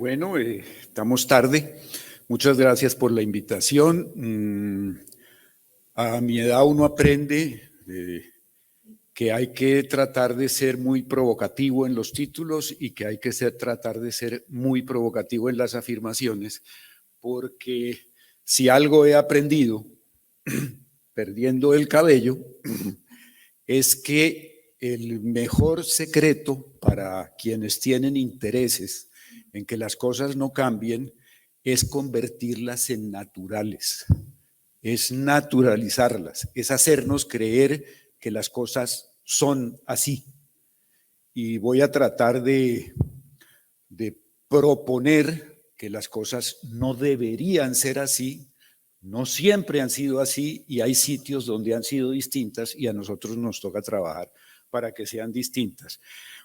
Bueno, estamos tarde. Muchas gracias por la invitación. A mi edad uno aprende que hay que tratar de ser muy provocativo en los títulos y que hay que tratar de ser muy provocativo en las afirmaciones, porque si algo he aprendido, perdiendo el cabello, es que el mejor secreto para quienes tienen intereses en que las cosas no cambien es convertirlas en naturales, es naturalizarlas, es hacernos creer que las cosas son así. Y voy a tratar de proponer que las cosas no deberían ser así, no siempre han sido así y hay sitios donde han sido distintas y a nosotros nos toca trabajar para que sean distintas.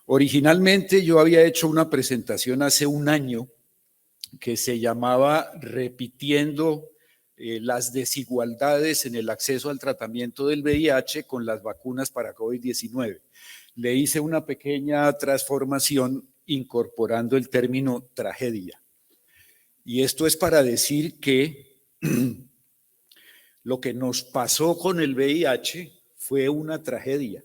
Originalmente yo había hecho una presentación hace un año que se llamaba Repitiendo las desigualdades en el acceso al tratamiento del VIH con las vacunas para COVID-19. Le hice una pequeña transformación incorporando el término tragedia. Y esto es para decir que lo que nos pasó con el VIH fue una tragedia.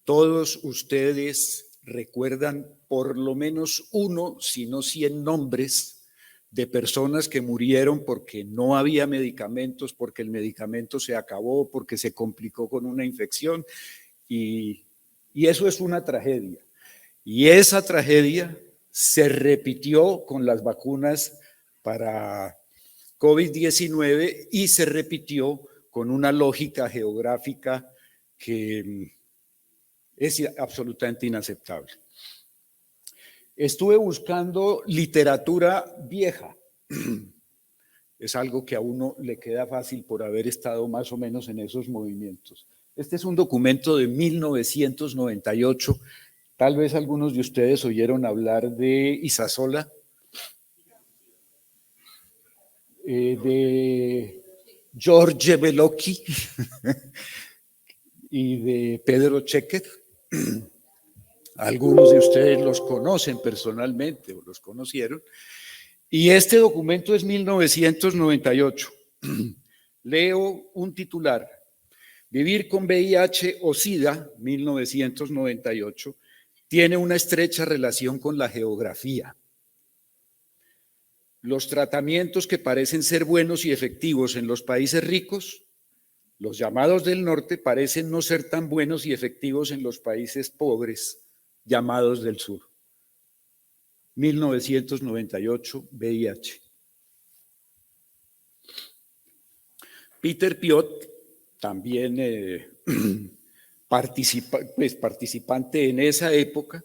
Todos ustedes recuerdan por lo menos uno, si no 100 nombres de personas que murieron porque no había medicamentos, porque el medicamento se acabó, porque se complicó con una infección y eso es una tragedia. Y esa tragedia se repitió con las vacunas para COVID-19 y se repitió con una lógica geográfica que es absolutamente inaceptable. Estuve buscando literatura vieja. Es algo que a uno le queda fácil por haber estado más o menos en esos movimientos. Este es un documento de 1998. Tal vez algunos de ustedes oyeron hablar de Isasola, de George Bellocchi y de Pedro Checker. Algunos de ustedes los conocen personalmente o los conocieron. Y este documento es 1998. Leo un titular. Vivir con VIH o SIDA, 1998, tiene una estrecha relación con la geografía. Los tratamientos que parecen ser buenos y efectivos en los países ricos, los llamados del norte, parecen no ser tan buenos y efectivos en los países pobres, llamados del sur. 1998, VIH. Peter Piot, también participante en esa época,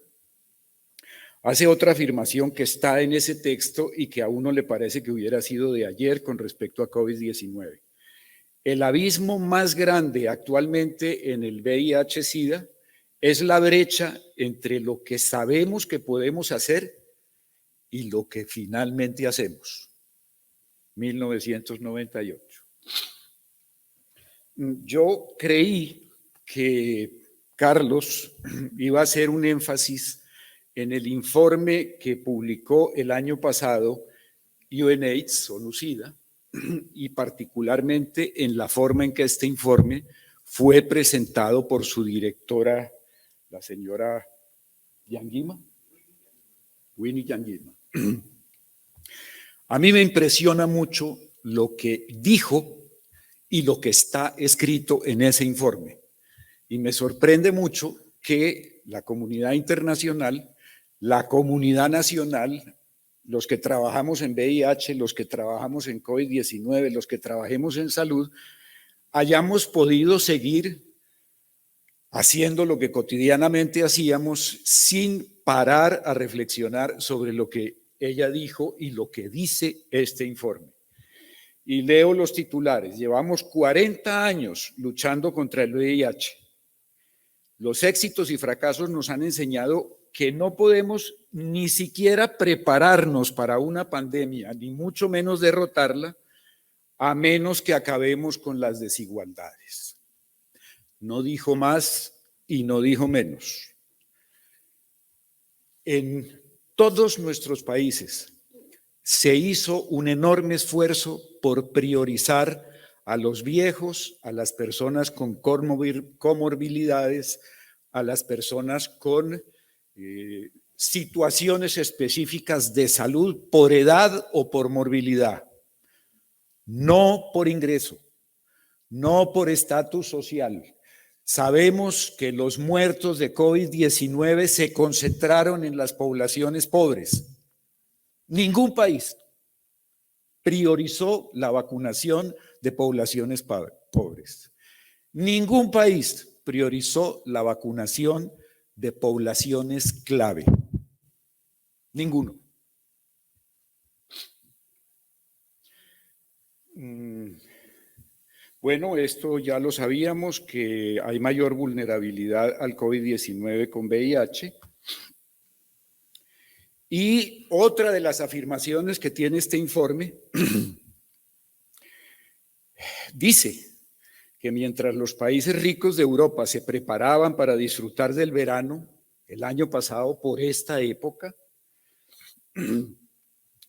hace otra afirmación que está en ese texto y que a uno le parece que hubiera sido de ayer con respecto a COVID-19. El abismo más grande actualmente en el VIH-Sida es la brecha entre lo que sabemos que podemos hacer y lo que finalmente hacemos. 1998. Yo creí que Carlos iba a hacer un énfasis en el informe que publicó el año pasado UNAIDS o NUCIDA y particularmente en la forma en que este informe fue presentado por su directora, la señora Yanguima, Winnie Yanguima. A mí me impresiona mucho lo que dijo y lo que está escrito en ese informe. Y me sorprende mucho que la comunidad internacional, la comunidad nacional, los que trabajamos en VIH, los que trabajamos en COVID-19, los que trabajemos en salud, hayamos podido seguir haciendo lo que cotidianamente hacíamos sin parar a reflexionar sobre lo que ella dijo y lo que dice este informe. Y leo los titulares. Llevamos 40 años luchando contra el VIH. Los éxitos y fracasos nos han enseñado que no podemos ni siquiera prepararnos para una pandemia, ni mucho menos derrotarla, a menos que acabemos con las desigualdades. No dijo más y no dijo menos. En todos nuestros países se hizo un enorme esfuerzo por priorizar a los viejos, a las personas con comorbilidades, a las personas con situaciones específicas de salud por edad o por morbilidad, no por ingreso, no por estatus social. Sabemos que los muertos de COVID-19 se concentraron en las poblaciones pobres. Ningún país priorizó la vacunación de poblaciones pobres. Ningún país priorizó la vacunación de poblaciones clave. Ninguno. Bueno, esto ya lo sabíamos, que hay mayor vulnerabilidad al COVID-19 con VIH. Y otra de las afirmaciones que tiene este informe dice que mientras los países ricos de Europa se preparaban para disfrutar del verano el año pasado por esta época,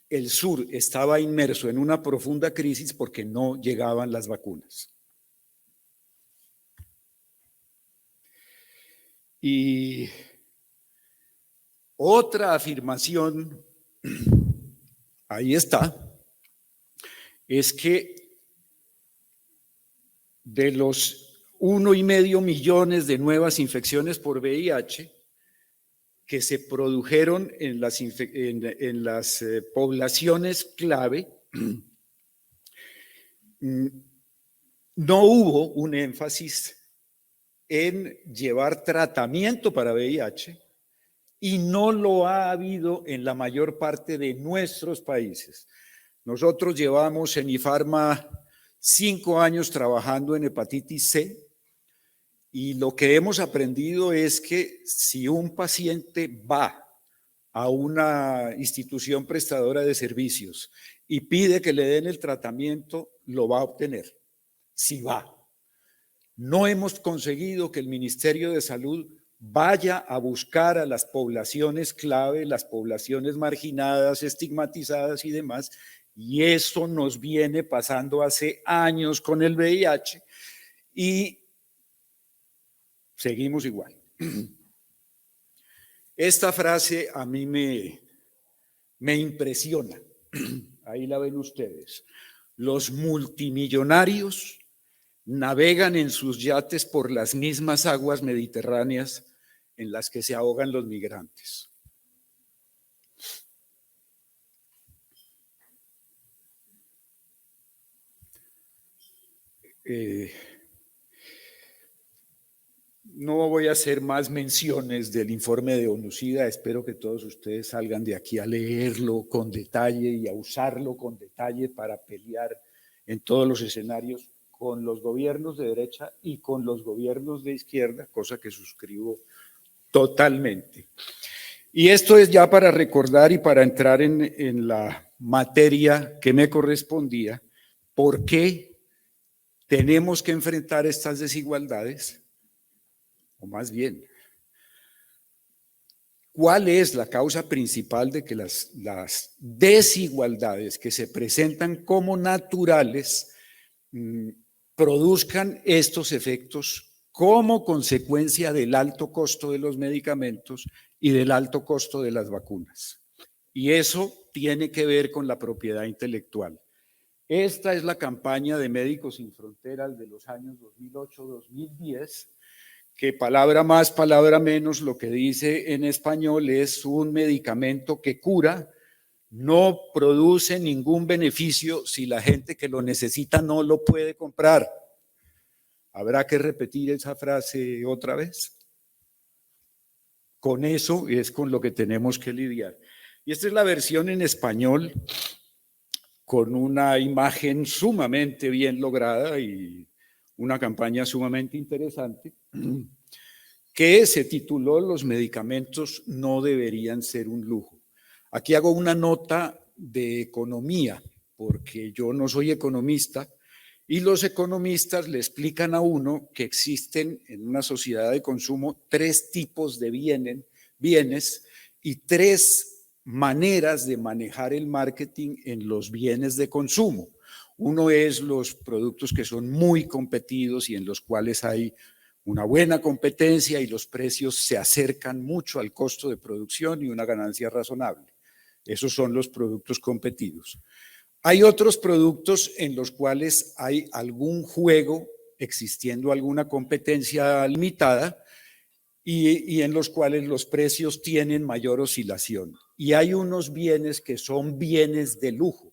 el sur estaba inmerso en una profunda crisis porque no llegaban las vacunas. Y otra afirmación, ahí está, es que de los 1,5 millones de nuevas infecciones por VIH que se produjeron en las poblaciones clave, no hubo un énfasis en llevar tratamiento para VIH y no lo ha habido en la mayor parte de nuestros países. Nosotros llevamos en IFARMA 5 años trabajando en hepatitis C y lo que hemos aprendido es que si un paciente va a una institución prestadora de servicios y pide que le den el tratamiento, lo va a obtener, si va. No hemos conseguido que el Ministerio de Salud vaya a buscar a las poblaciones clave, las poblaciones marginadas, estigmatizadas y demás, y eso nos viene pasando hace años con el VIH y seguimos igual. Esta frase a mí me impresiona. Ahí la ven ustedes. Los multimillonarios navegan en sus yates por las mismas aguas mediterráneas en las que se ahogan los migrantes. No voy a hacer más menciones del informe de ONUCIDA, espero que todos ustedes salgan de aquí a leerlo con detalle y a usarlo con detalle para pelear en todos los escenarios con los gobiernos de derecha y con los gobiernos de izquierda, cosa que suscribo totalmente. Y esto es ya para recordar y para entrar en la materia que me correspondía, ¿por qué tenemos que enfrentar estas desigualdades? O más bien, ¿cuál es la causa principal de que las desigualdades que se presentan como naturales produzcan estos efectos como consecuencia del alto costo de los medicamentos y del alto costo de las vacunas? Y eso tiene que ver con la propiedad intelectual. Esta es la campaña de Médicos Sin Fronteras de los años 2008-2010, que palabra más, palabra menos, lo que dice en español es un medicamento que cura, no produce ningún beneficio si la gente que lo necesita no lo puede comprar. ¿Habrá que repetir esa frase otra vez? Con eso es con lo que tenemos que lidiar. Y esta es la versión en español con una imagen sumamente bien lograda y una campaña sumamente interesante, que se tituló Los medicamentos no deberían ser un lujo. Aquí hago una nota de economía, porque yo no soy economista, y los economistas le explican a uno que existen en una sociedad de consumo 3 tipos de bienes y 3 maneras de manejar el marketing en los bienes de consumo. Uno es los productos que son muy competidos y en los cuales hay una buena competencia y los precios se acercan mucho al costo de producción y una ganancia razonable. Esos son los productos competidos. Hay otros productos en los cuales hay algún juego, existiendo alguna competencia limitada, y en los cuales los precios tienen mayor oscilación. Y hay unos bienes que son bienes de lujo.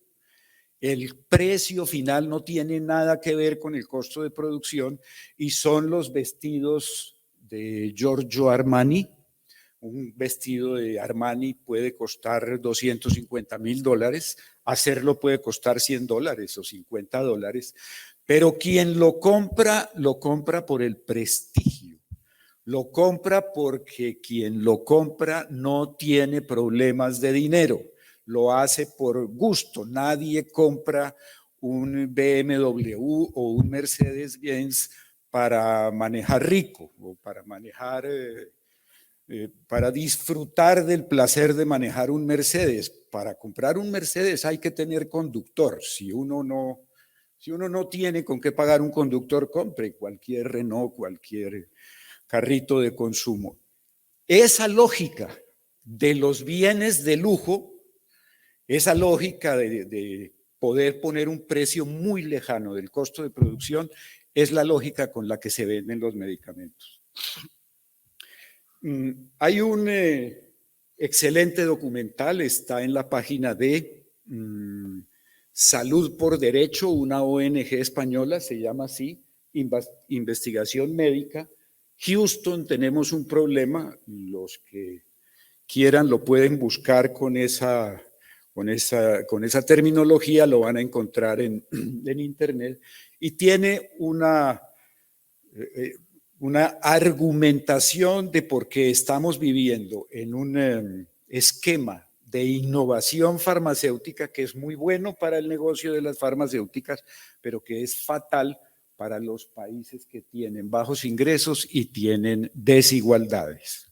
El precio final no tiene nada que ver con el costo de producción y son los vestidos de Giorgio Armani. Un vestido de Armani puede costar $250,000, hacerlo puede costar $100 o $50, pero quien lo compra por el prestigio. Lo compra porque quien lo compra no tiene problemas de dinero, lo hace por gusto. Nadie compra un BMW o un Mercedes-Benz para manejar rico o para manejar, para disfrutar del placer de manejar un Mercedes. Para comprar un Mercedes hay que tener conductor. Si uno no tiene con qué pagar un conductor, compre cualquier Renault, cualquier carrito de consumo. Esa lógica de los bienes de lujo, esa lógica de poder poner un precio muy lejano del costo de producción, es la lógica con la que se venden los medicamentos. Hay un excelente documental, está en la página de Salud por Derecho, una ONG española, se llama así, Investigación Médica. Houston, tenemos un problema, los que quieran lo pueden buscar con esa terminología, lo van a encontrar en internet, y tiene una argumentación de por qué estamos viviendo en un esquema de innovación farmacéutica que es muy bueno para el negocio de las farmacéuticas, pero que es fatal para los países que tienen bajos ingresos y tienen desigualdades.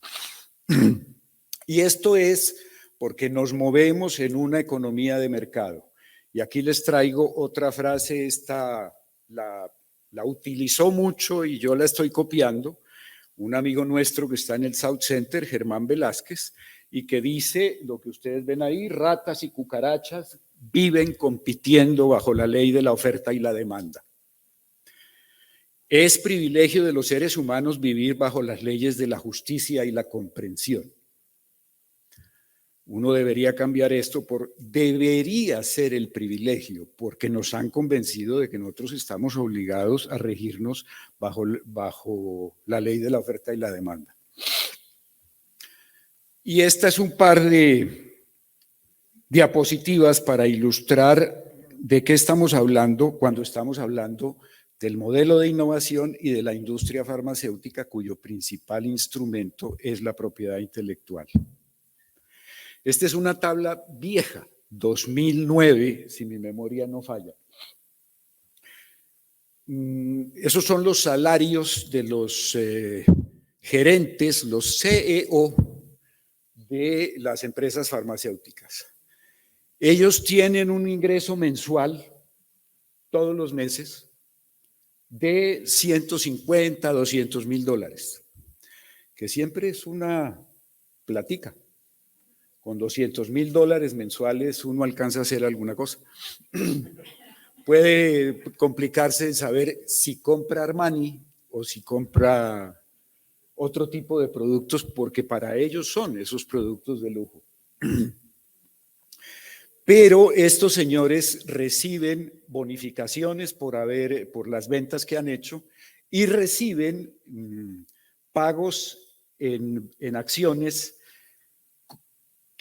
Y esto es porque nos movemos en una economía de mercado. Y aquí les traigo otra frase, esta la utilizó mucho y yo la estoy copiando, un amigo nuestro que está en el South Center, Germán Velázquez, y que dice lo que ustedes ven ahí: ratas y cucarachas viven compitiendo bajo la ley de la oferta y la demanda. Es privilegio de los seres humanos vivir bajo las leyes de la justicia y la comprensión. Uno debería cambiar esto por debería ser el privilegio, porque nos han convencido de que nosotros estamos obligados a regirnos bajo la ley de la oferta y la demanda. Y esta es un par de diapositivas para ilustrar de qué estamos hablando cuando estamos hablando del modelo de innovación y de la industria farmacéutica, cuyo principal instrumento es la propiedad intelectual. Esta es una tabla vieja, 2009, si mi memoria no falla. Esos son los salarios de los gerentes, los CEO de las empresas farmacéuticas. Ellos tienen un ingreso mensual todos los meses de 150, $200,000, que siempre es una platica. Con $200,000 mensuales uno alcanza a hacer alguna cosa. Puede complicarse en saber si compra Armani o si compra otro tipo de productos, porque para ellos son esos productos de lujo. Pero estos señores reciben bonificaciones por las ventas que han hecho y reciben pagos en acciones,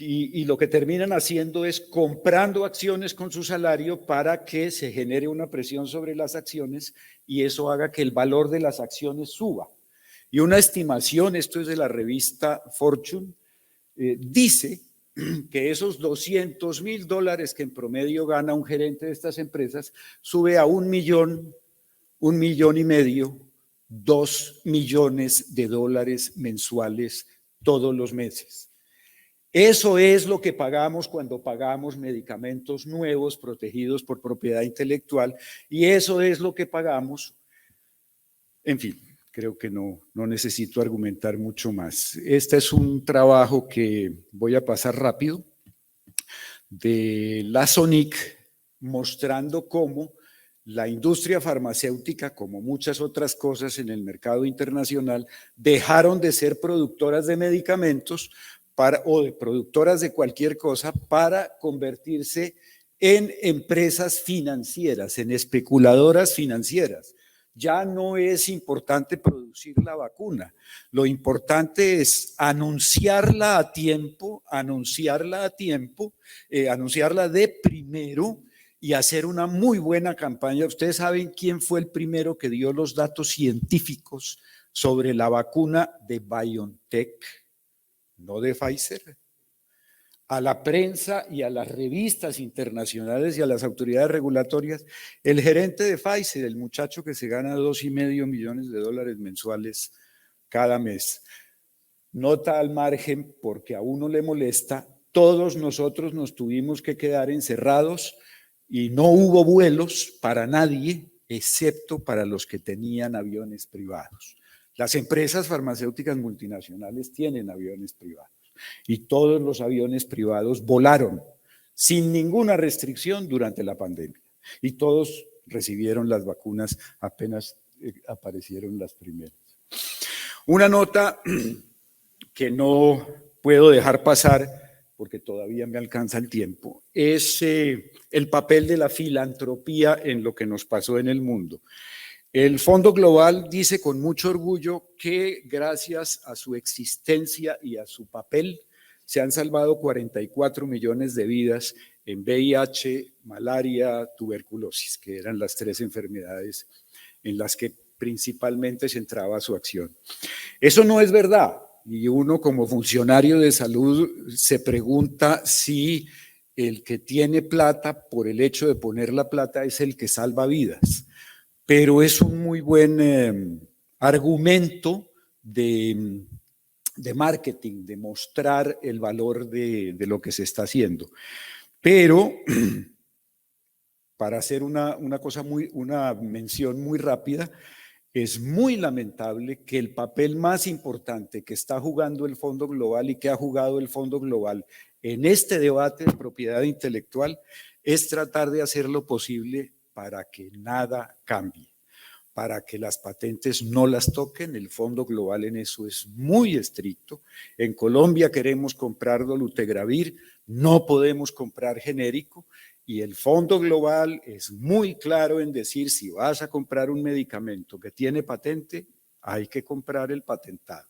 y lo que terminan haciendo es comprando acciones con su salario para que se genere una presión sobre las acciones y eso haga que el valor de las acciones suba. Y una estimación, esto es de la revista Fortune, dice que esos $200,000 que en promedio gana un gerente de estas empresas sube a 1 millón, 1,5 millones, $2 millones mensuales todos los meses. Eso es lo que pagamos cuando pagamos medicamentos nuevos protegidos por propiedad intelectual, y eso es lo que pagamos. En fin, creo que no necesito argumentar mucho más. Este es un trabajo que voy a pasar rápido, de la SONIC, mostrando cómo la industria farmacéutica, como muchas otras cosas en el mercado internacional, dejaron de ser productoras de medicamentos o de productoras de cualquier cosa para convertirse en empresas financieras, en especuladoras financieras. Ya no es importante producir la vacuna, lo importante es anunciarla a tiempo, anunciarla de primero y hacer una muy buena campaña. Ustedes saben quién fue el primero que dio los datos científicos sobre la vacuna de BioNTech, no de Pfizer. A la prensa y a las revistas internacionales y a las autoridades regulatorias, el gerente de Pfizer, el muchacho que se gana $2,5 millones mensuales cada mes, nota al margen porque a uno le molesta, todos nosotros nos tuvimos que quedar encerrados y no hubo vuelos para nadie, excepto para los que tenían aviones privados. Las empresas farmacéuticas multinacionales tienen aviones privados y todos los aviones privados volaron sin ninguna restricción durante la pandemia y todos recibieron las vacunas apenas aparecieron las primeras. Una nota que no puedo dejar pasar porque todavía me alcanza el tiempo, es el papel de la filantropía en lo que nos pasó en el mundo. El Fondo Global dice con mucho orgullo que gracias a su existencia y a su papel se han salvado 44 millones de vidas en VIH, malaria, tuberculosis, que eran las 3 enfermedades en las que principalmente centraba su acción. Eso no es verdad, y uno como funcionario de salud se pregunta si el que tiene plata por el hecho de poner la plata es el que salva vidas. Pero es un muy buen argumento de marketing, de mostrar el valor de lo que se está haciendo. Pero para hacer una mención muy rápida, es muy lamentable que el papel más importante que está jugando el Fondo Global y que ha jugado el Fondo Global en este debate de propiedad intelectual es tratar de hacer lo posible para que nada cambie, para que las patentes no las toquen. El Fondo Global en eso es muy estricto. En Colombia queremos comprar dolutegravir, no podemos comprar genérico, y el Fondo Global es muy claro en decir, si vas a comprar un medicamento que tiene patente, hay que comprar el patentado.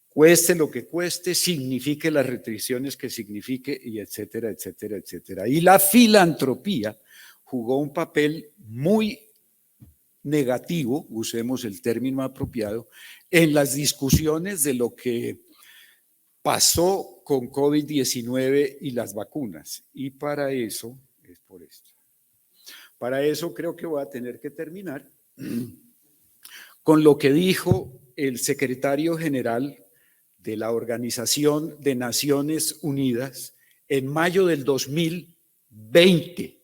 Cueste lo que cueste, signifique las restricciones que signifique, y etcétera, etcétera, etcétera. Y la filantropía jugó un papel muy negativo, usemos el término apropiado, en las discusiones de lo que pasó con COVID-19 y las vacunas. Y para eso, es por esto. Para eso creo que voy a tener que terminar con lo que dijo el secretario general de la Organización de Naciones Unidas en mayo del 2020,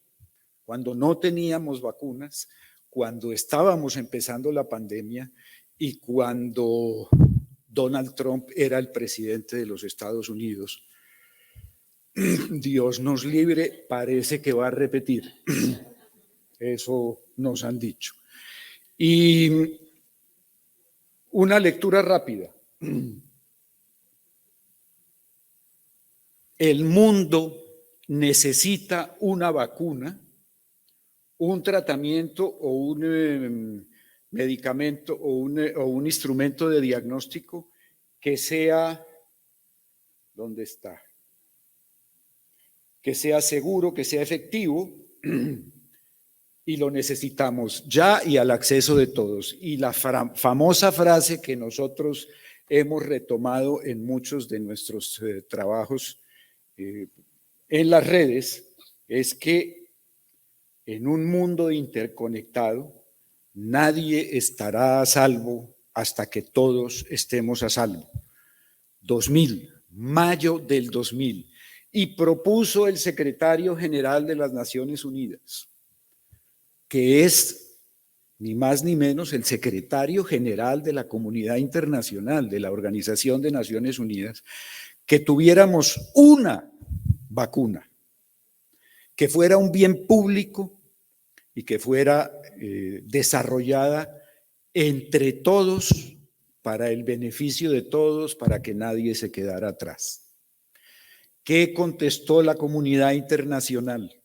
cuando no teníamos vacunas, cuando estábamos empezando la pandemia y cuando Donald Trump era el presidente de los Estados Unidos. Dios nos libre, parece que va a repetir. Eso nos han dicho. Y una lectura rápida. El mundo necesita una vacuna, un tratamiento o un medicamento o un instrumento de diagnóstico que sea, ¿dónde está? Que sea seguro, que sea efectivo, y lo necesitamos ya y al acceso de todos. Y la famosa frase que nosotros hemos retomado en muchos de nuestros trabajos en las redes es que en un mundo interconectado nadie estará a salvo hasta que todos estemos a salvo. 2000, mayo del 2000, y propuso el secretario general de las Naciones Unidas, que es ni más ni menos el secretario general de la comunidad internacional, de la Organización de Naciones Unidas, que tuviéramos una vacuna, que fuera un bien público y que fuera desarrollada entre todos, para el beneficio de todos, para que nadie se quedara atrás. ¿Qué contestó la comunidad internacional?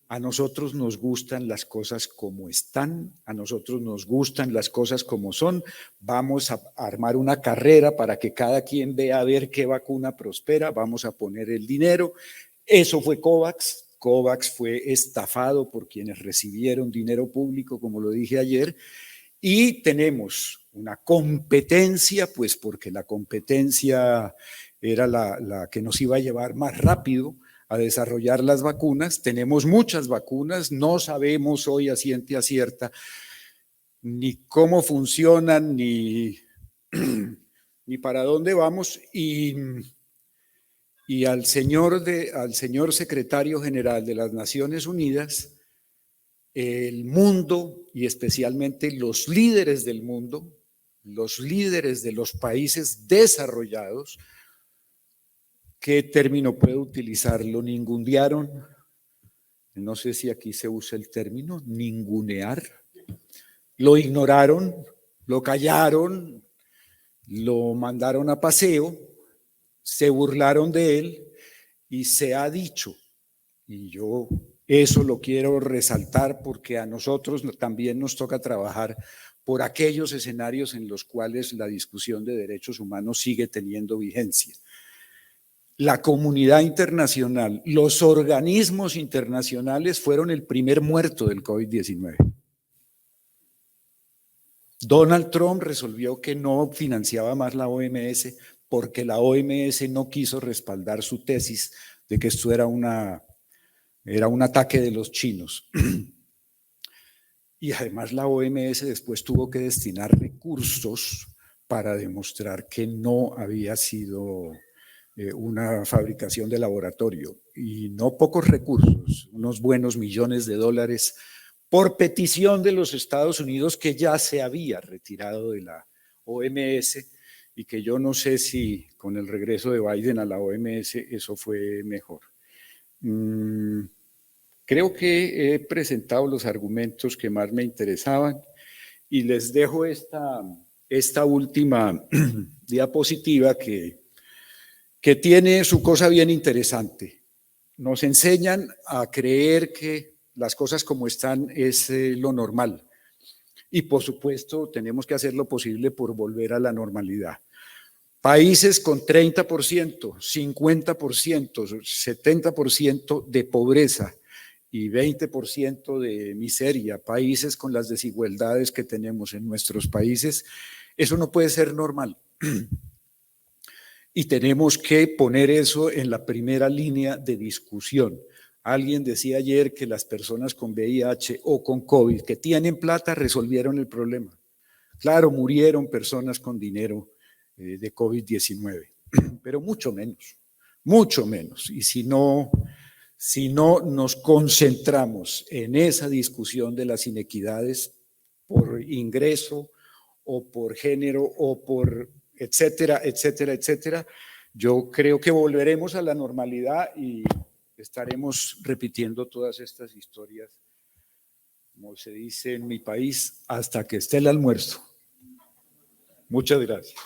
A nosotros nos gustan las cosas como están, a nosotros nos gustan las cosas como son, vamos a armar una carrera para que cada quien vea a ver qué vacuna prospera, vamos a poner el dinero. Eso fue COVAX. COVAX fue estafado por quienes recibieron dinero público, como lo dije ayer, y tenemos una competencia, pues porque la competencia era la que nos iba a llevar más rápido a desarrollar las vacunas. Tenemos muchas vacunas, no sabemos hoy a ciencia cierta ni cómo funcionan, ni para dónde vamos, y al señor secretario general de las Naciones Unidas, el mundo y especialmente los líderes del mundo, los líderes de los países desarrollados, ¿qué término puedo utilizar? Lo ningunearon, no sé si aquí se usa el término, ningunear, lo ignoraron, lo callaron, lo mandaron a paseo, se burlaron de él y se ha dicho, y yo eso lo quiero resaltar porque a nosotros también nos toca trabajar por aquellos escenarios en los cuales la discusión de derechos humanos sigue teniendo vigencia. La comunidad internacional, los organismos internacionales fueron el primer muerto del COVID-19. Donald Trump resolvió que no financiaba más la OMS porque la OMS no quiso respaldar su tesis de que esto era un ataque de los chinos. Y además la OMS después tuvo que destinar recursos para demostrar que no había sido una fabricación de laboratorio, y no pocos recursos, unos buenos millones de dólares por petición de los Estados Unidos, que ya se había retirado de la OMS y que yo no sé si con el regreso de Biden a la OMS eso fue mejor. Creo que he presentado los argumentos que más me interesaban y les dejo esta última diapositiva que tiene su cosa bien interesante. Nos enseñan a creer que las cosas como están es lo normal. Y por supuesto tenemos que hacer lo posible por volver a la normalidad. Países con 30%, 50%, 70% de pobreza y 20% de miseria, países con las desigualdades que tenemos en nuestros países, eso no puede ser normal. Y tenemos que poner eso en la primera línea de discusión. Alguien decía ayer que las personas con VIH o con COVID que tienen plata resolvieron el problema. Claro, murieron personas con dinero de COVID-19, pero mucho menos, mucho menos. Y si no nos concentramos en esa discusión de las inequidades por ingreso o por género o por etcétera, etcétera, etcétera, yo creo que volveremos a la normalidad y estaremos repitiendo todas estas historias, como se dice en mi país, hasta que esté el almuerzo. Muchas gracias.